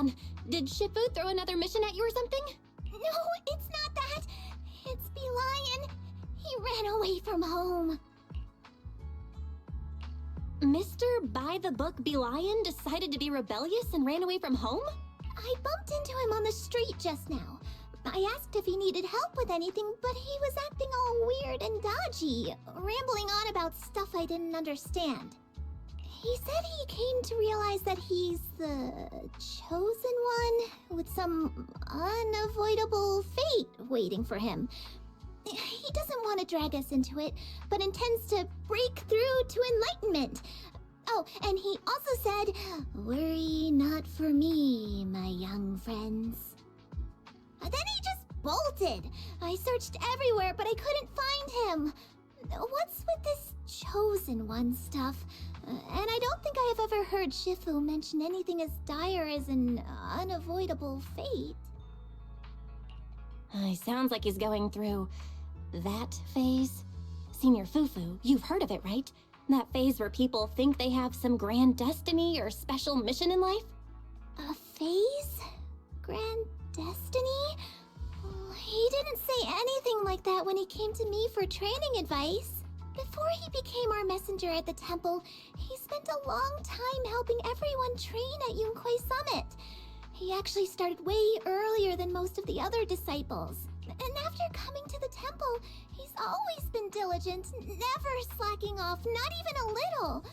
on. Did Shifu throw another mission at you or something? No, it's not that. It's Belian. He ran away from home. Mr. By-the-Book Belian decided to be rebellious and ran away from home? I bumped into him on the street just now. I asked if he needed help with anything, but he was acting all weird and dodgy, rambling on about stuff I didn't understand. He said he came to realize that he's the chosen one, with some unavoidable fate waiting for him. He doesn't want to drag us into it, but intends to break through to enlightenment. Oh, and he also said, "Worry not for me, my young friends." Then he just bolted. I searched everywhere, but I couldn't find him. What's with this chosen one stuff? And I don't think I have ever heard Shifu mention anything as dire as an unavoidable fate. He sounds like he's going through that phase. Senior Fufu, you've heard of it, right? That phase where people think they have some grand destiny or special mission in life? A phase? Grand destiny? He didn't say anything like that when he came to me for training advice. Before he became our messenger at the temple, he spent a long time helping everyone train at Yunquei Summit. He actually started way earlier than most of the other disciples. And after coming to the temple, he's always been diligent, never slacking off, not even a little.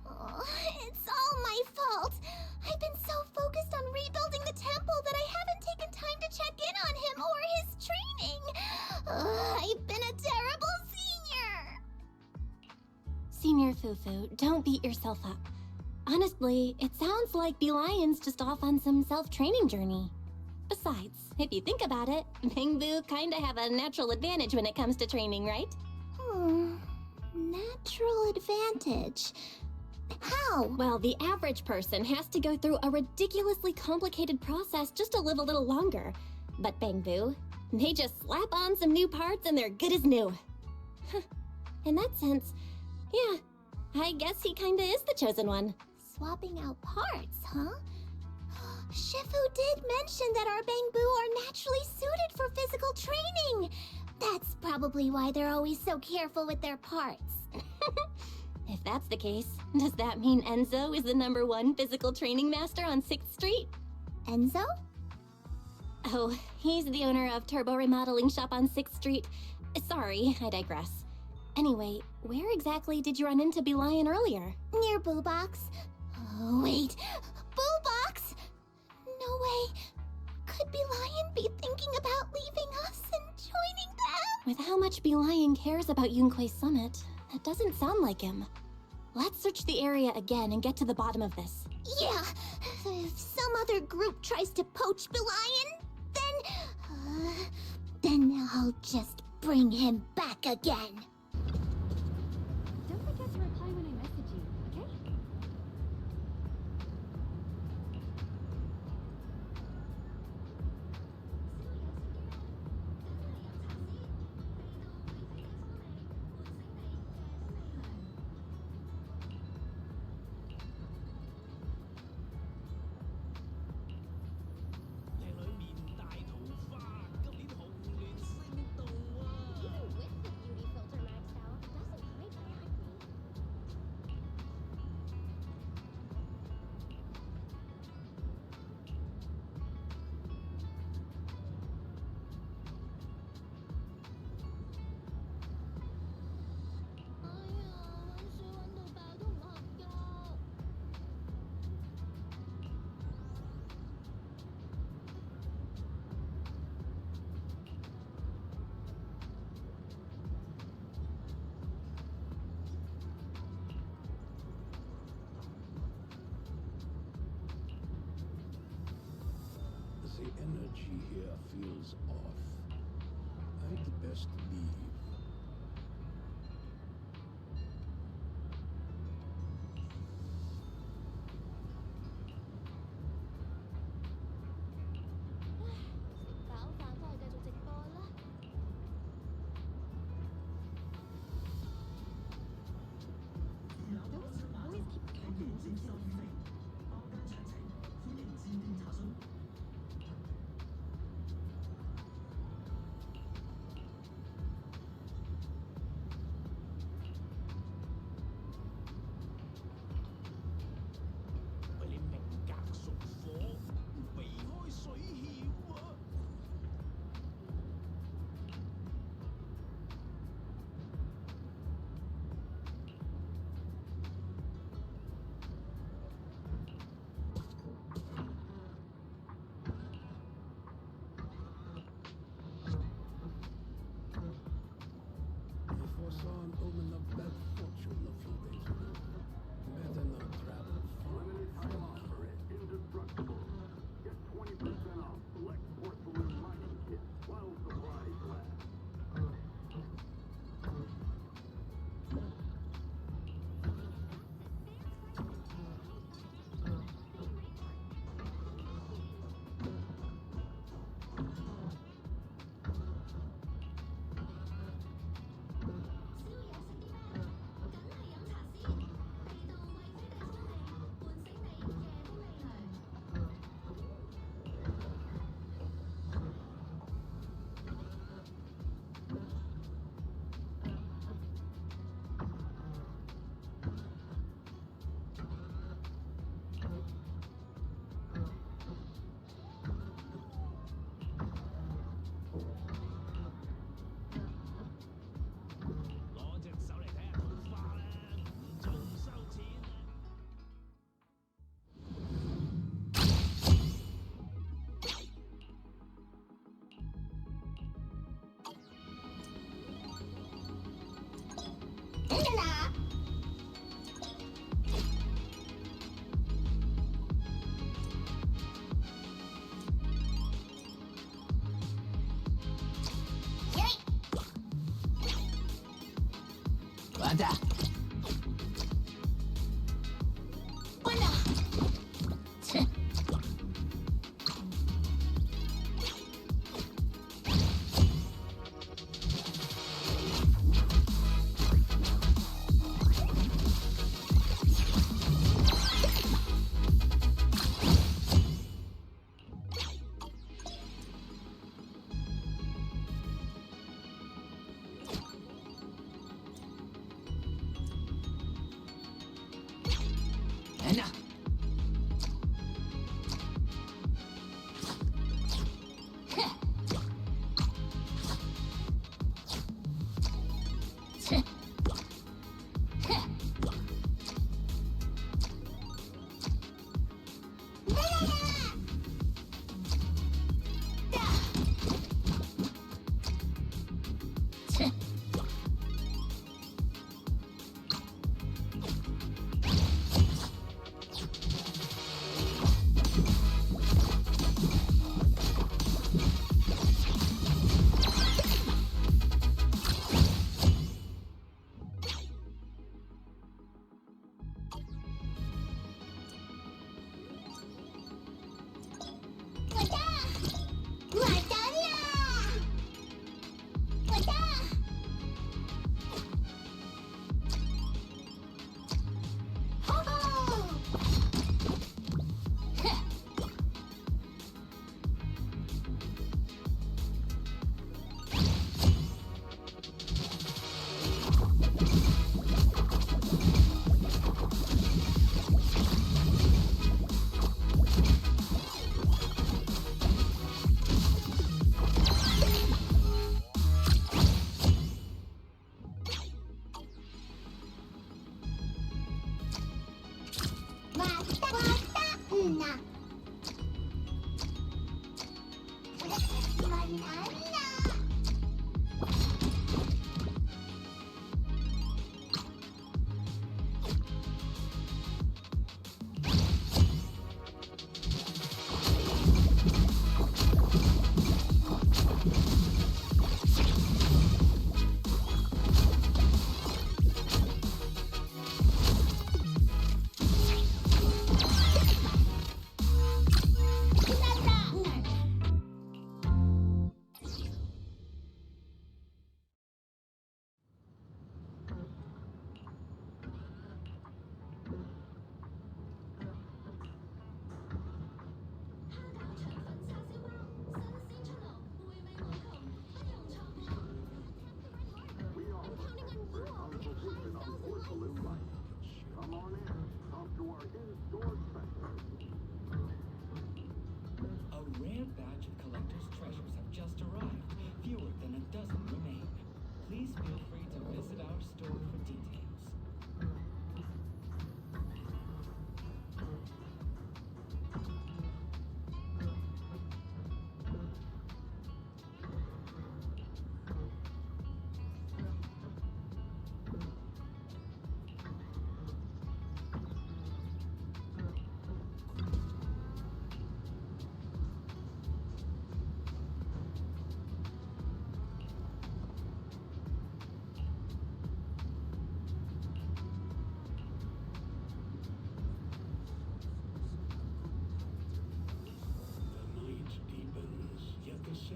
Oh, it's all my fault. I've been so focused on rebuilding the temple that I haven't taken time to check in on him or his training. I've been a terrible senior. Senior Fufu, don't beat yourself up. Honestly, it sounds like Belian's just off on some self-training journey. Besides, if you think about it, Bingbu kinda have a natural advantage when it comes to training, right? Natural advantage? How? Well, the average person has to go through a ridiculously complicated process just to live a little longer. But Bangbu, they just slap on some new parts and they're good as new. In that sense, yeah, I guess he kinda is the chosen one. Swapping out parts, huh? Shifu did mention that our Bangbu are naturally suited for physical training. That's probably why they're always so careful with their parts. If that's the case, does that mean Enzo is the #1 physical training master on 6th Street? Enzo? Oh, he's the owner of Turbo Remodeling Shop on 6th Street. Sorry, I digress. Anyway, where exactly did you run into Belian earlier? Near Boo Box. Oh, wait. Boo Box? No way. Could Belian be thinking about leaving us and joining them? With how much Belian cares about Yunquei Summit, that doesn't sound like him. Let's search the area again and get to the bottom of this. Yeah. If some other group tries to poach Belian, then I'll just bring him back again. Don't forget to reply when I message you, okay? The energy here feels off. I'd best leave. Those boys keep talking to themselves.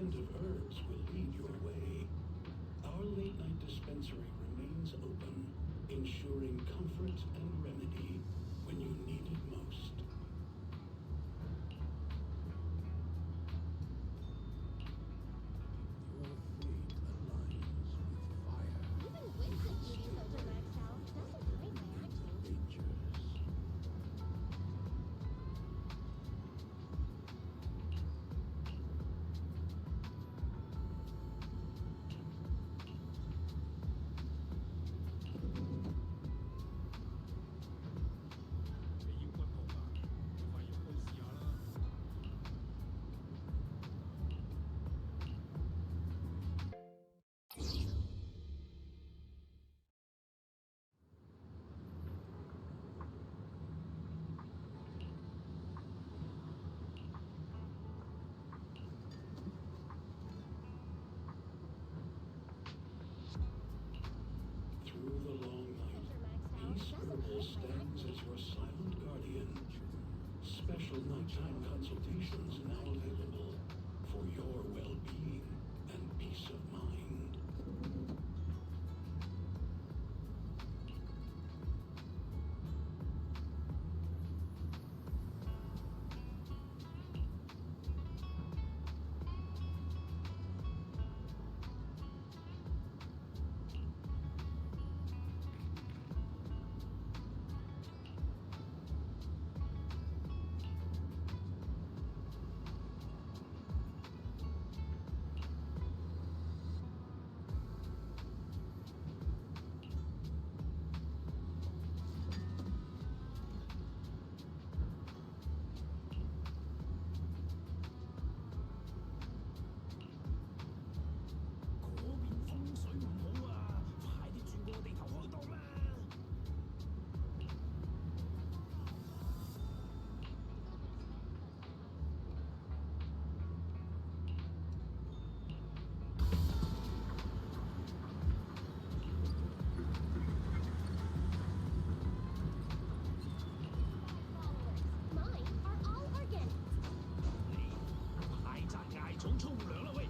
scent of herbs will lead your way. Our late-night dispensary remains open, ensuring comfort and remedy when you need it most. Your fate aligns with fire. Even Winston eating such a nice house doesn't bring my actions. Dangers. Through the long night, Peace Herbal stands as your silent guardian. Special nighttime consultations now available for your well-being and peace of mind. Mine are all organic. 太宅嗌重沖涼啦喂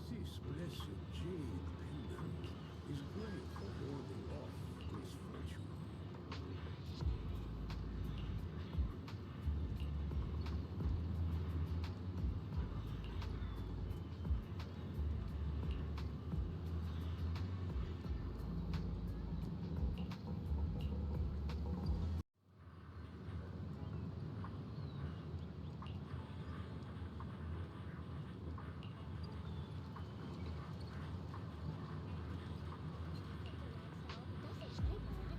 ！This blessed jade pendant is great for warding off misfortune. Doesn't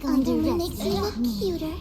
Only makes me look cuter.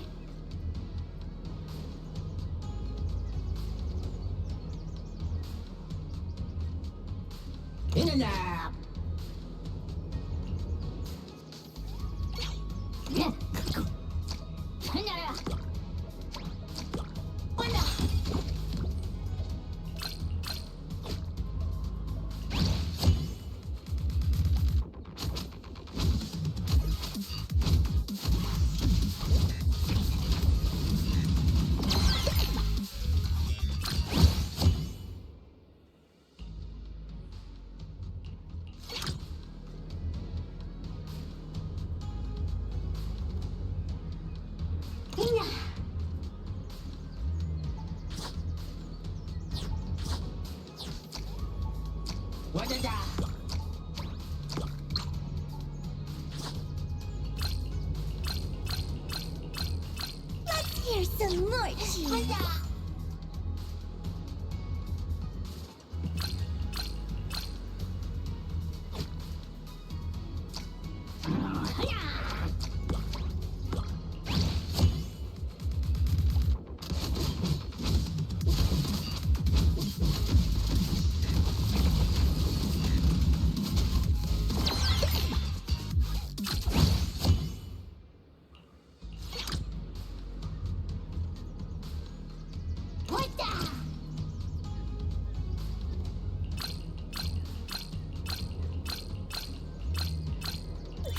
Let's hear some more cheese.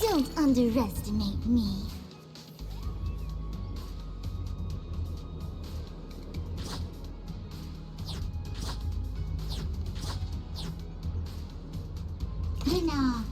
Don't underestimate me. No.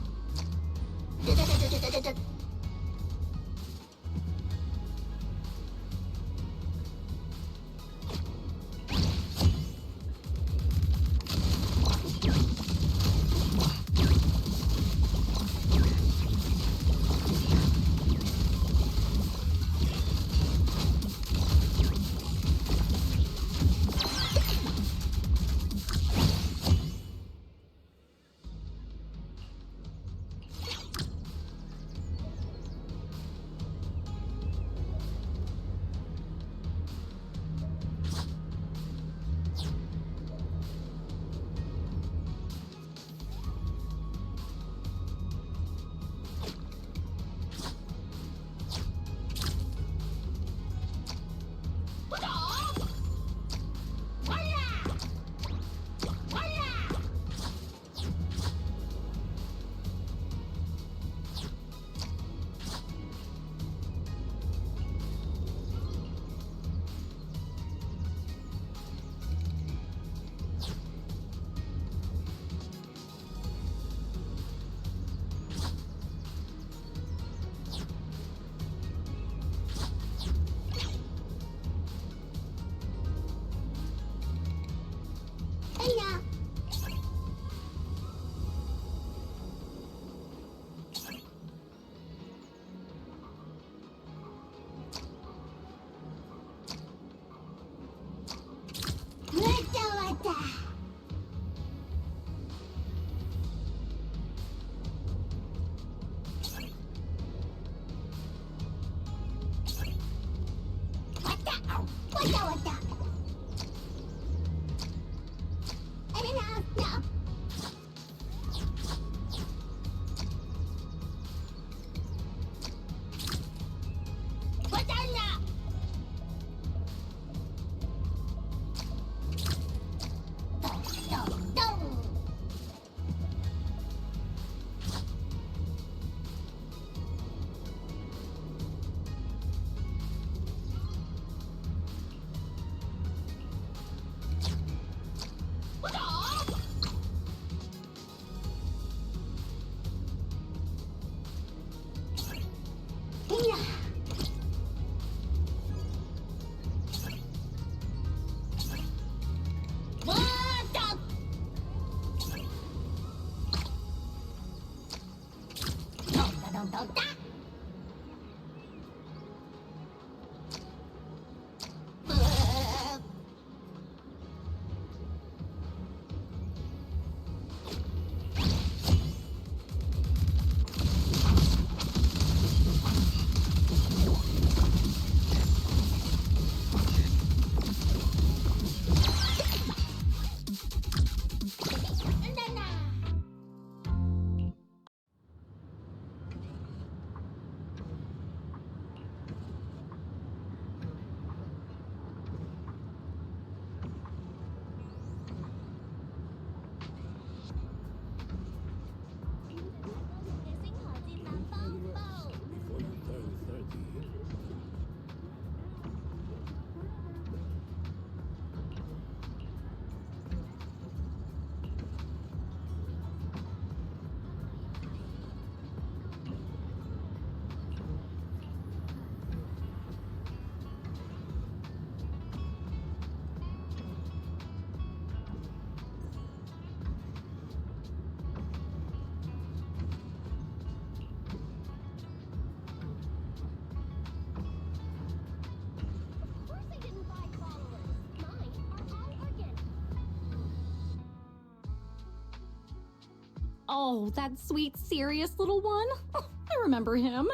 Oh, that sweet, serious little one. Oh, I remember him.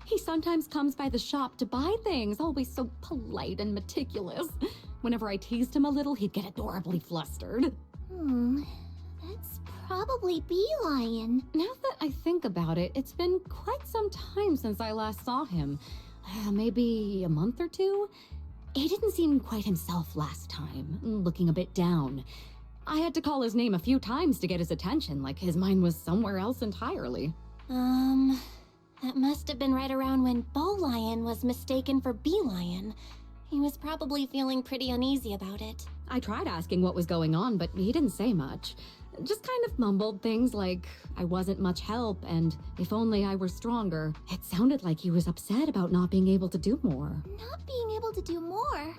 He sometimes comes by the shop to buy things, always so polite and meticulous. Whenever I teased him a little, he'd get adorably flustered. That's probably Bee Lion. Now that I think about it, it's been quite some time since I last saw him. Maybe a month or two? He didn't seem quite himself last time, looking a bit down. I had to call his name a few times to get his attention, like his mind was somewhere else entirely. That must have been right around when Bow Lion was mistaken for Bee Lion. He was probably feeling pretty uneasy about it. I tried asking what was going on, but he didn't say much. Just kind of mumbled things like, I wasn't much help, and if only I were stronger. It sounded like he was upset about not being able to do more. Not being able to do more?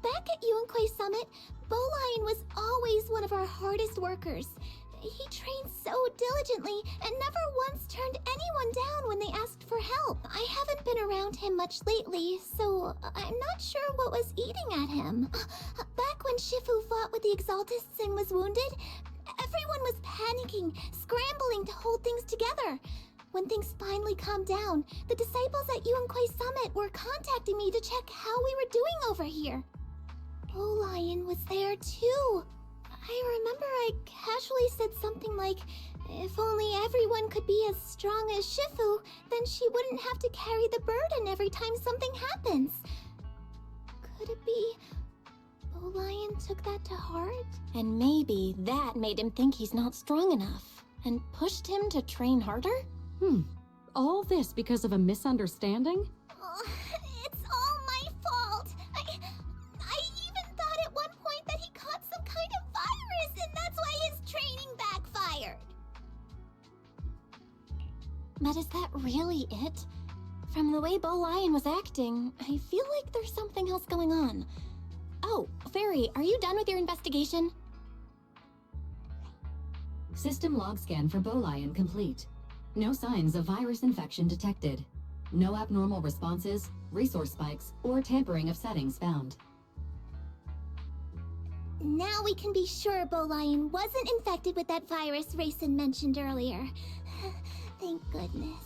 Back at Yunquay Summit, Bow Lion was always one of our hardest workers. He trained so diligently and never once turned anyone down when they asked for help. I haven't been around him much lately, so I'm not sure what was eating at him. Back when Shifu fought with the Exaltists and was wounded, everyone was panicking, scrambling to hold things together. When things finally calmed down, the disciples at Yunquay Summit were contacting me to check how we were doing over here. Bow Lion was there too. I remember I casually said something like, if only everyone could be as strong as Shifu, then she wouldn't have to carry the burden every time something happens. Could it be Bow Lion took that to heart? And maybe that made him think he's not strong enough, and pushed him to train harder? All this because of a misunderstanding? It's all my fault. I even thought at one point that he caught some kind of virus, and that's why his training backfired. But is that really it? From the way Bow Lion was acting, I feel like there's something else going on. Oh, Fairy, are you done with your investigation? System log scan for Bow Lion complete. No signs of virus infection detected. No abnormal responses, resource spikes, or tampering of settings found. Now we can be sure Bow Lion wasn't infected with that virus Rayson mentioned earlier. Thank goodness.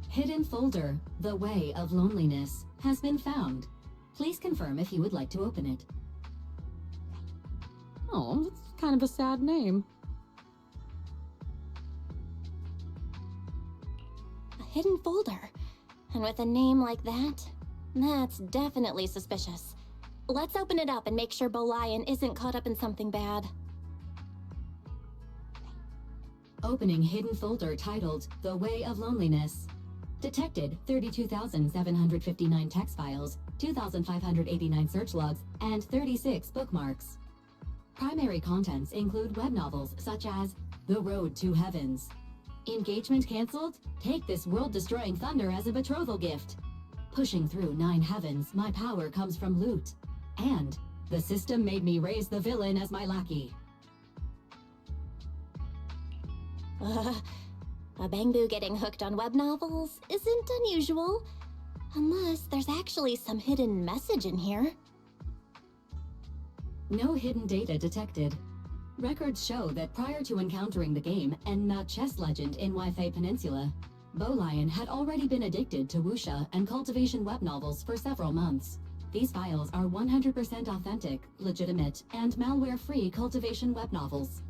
Hidden folder, The Way of Loneliness, has been found. Please confirm if you would like to open it. Oh, that's kind of a sad name. A hidden folder. And with a name like that, that's definitely suspicious. Let's open it up and make sure Bow Lion isn't caught up in something bad. Opening hidden folder titled The Way of Loneliness. Detected 32,759 text files, 2,589 search logs, and 36 bookmarks. Primary contents include web novels such as The Road to Heavens. Engagement cancelled? Take this world-destroying thunder as a betrothal gift. Pushing through 9 heavens, my power comes from loot. And the system made me raise the villain as my lackey. A Bangbu getting hooked on web novels isn't unusual. Unless there's actually some hidden message in here. No hidden data detected. Records show that prior to encountering the game and the chess legend in Wi-Fi Peninsula, Bow Lion had already been addicted to wuxia and cultivation web novels for several months. These files are 100% authentic, legitimate, and malware-free cultivation web novels.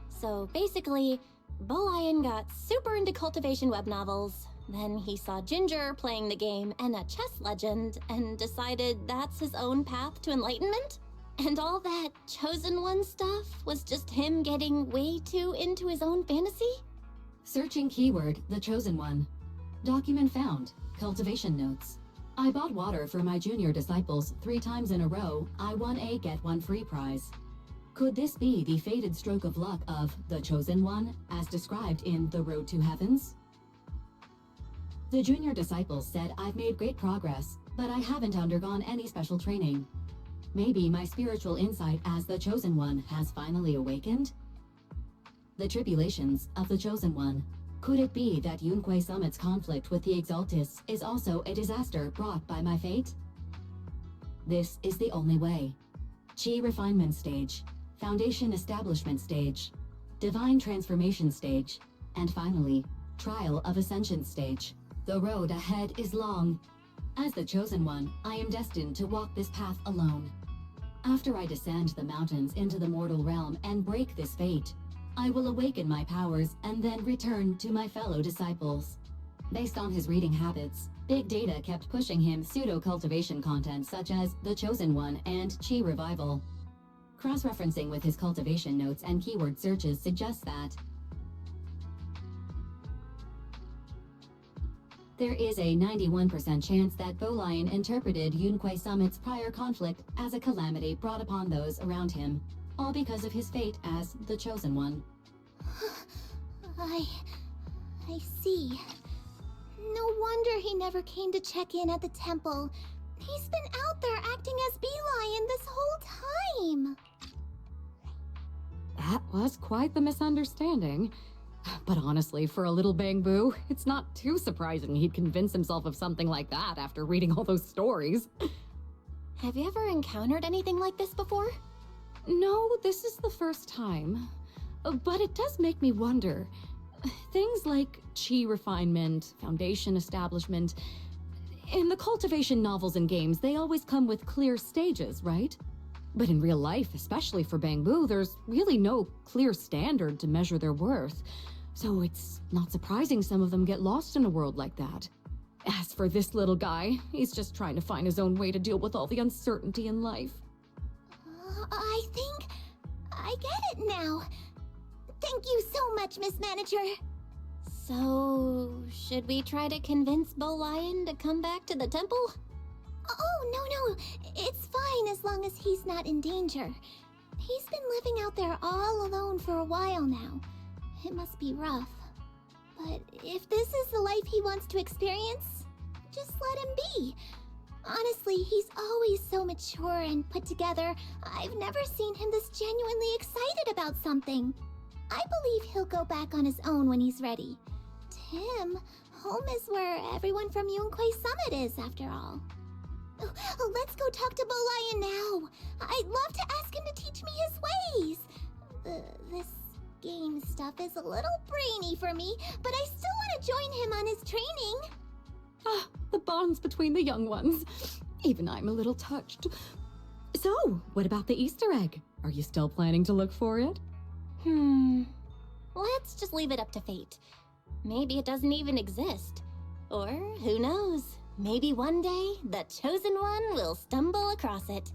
So basically, Bow Lion got super into cultivation web novels. Then he saw Ginger playing the game and a chess legend and decided that's his own path to enlightenment? And all that Chosen One stuff was just him getting way too into his own fantasy? Searching keyword, The Chosen One. Document found, cultivation notes. I bought water for my junior disciples 3 times in a row. I won a get one free prize. Could this be the fated stroke of luck of The Chosen One, as described in The Road to Heavens? The junior disciples said I've made great progress, but I haven't undergone any special training. Maybe my spiritual insight as the Chosen One has finally awakened? The tribulations of the Chosen One. Could it be that Yunquay Summit's conflict with the Exaltists is also a disaster brought by my fate? This is the only way. Chi refinement stage. Foundation Establishment Stage, Divine Transformation Stage, and finally, Trial of Ascension Stage. The road ahead is long. As the Chosen One, I am destined to walk this path alone. After I descend the mountains into the mortal realm and break this fate, I will awaken my powers and then return to my fellow disciples. Based on his reading habits, Big Data kept pushing him pseudo-cultivation content such as The Chosen One and Chi Revival. Cross-referencing with his cultivation notes and keyword searches suggests that there is a 91% chance that Bolian interpreted Yunque Summit's prior conflict as a calamity brought upon those around him, all because of his fate as the Chosen One. I see. No wonder he never came to check in at the temple. He's been out there acting as Belian this whole time. That was quite the misunderstanding. But honestly, for a little Bangbu, it's not too surprising he'd convince himself of something like that after reading all those stories. Have you ever encountered anything like this before? No, this is the first time. But it does make me wonder. Things like chi refinement, foundation establishment. In the cultivation novels and games, they always come with clear stages, right? But in real life, especially for Bangbu, there's really no clear standard to measure their worth. So it's not surprising some of them get lost in a world like that. As for this little guy, he's just trying to find his own way to deal with all the uncertainty in life. I think I get it now. Thank you so much, Miss Manager. So, should we try to convince Bolian to come back to the temple? Oh, no. It's fine as long as he's not in danger. He's been living out there all alone for a while now. It must be rough. But if this is the life he wants to experience, just let him be. Honestly, he's always so mature and put together. I've never seen him this genuinely excited about something. I believe he'll go back on his own when he's ready. To him, home is where everyone from Yunque Summit is, after all. Let's go talk to Bolian now. I'd love to ask him to teach me his ways. This game stuff is a little brainy for me, but I still want to join him on his training. Ah, the bonds between the young ones. Even I'm a little touched. So, what about the Easter egg? Are you still planning to look for it? Let's just leave it up to fate. Maybe it doesn't even exist. Or, who knows? Maybe one day, the Chosen One will stumble across it.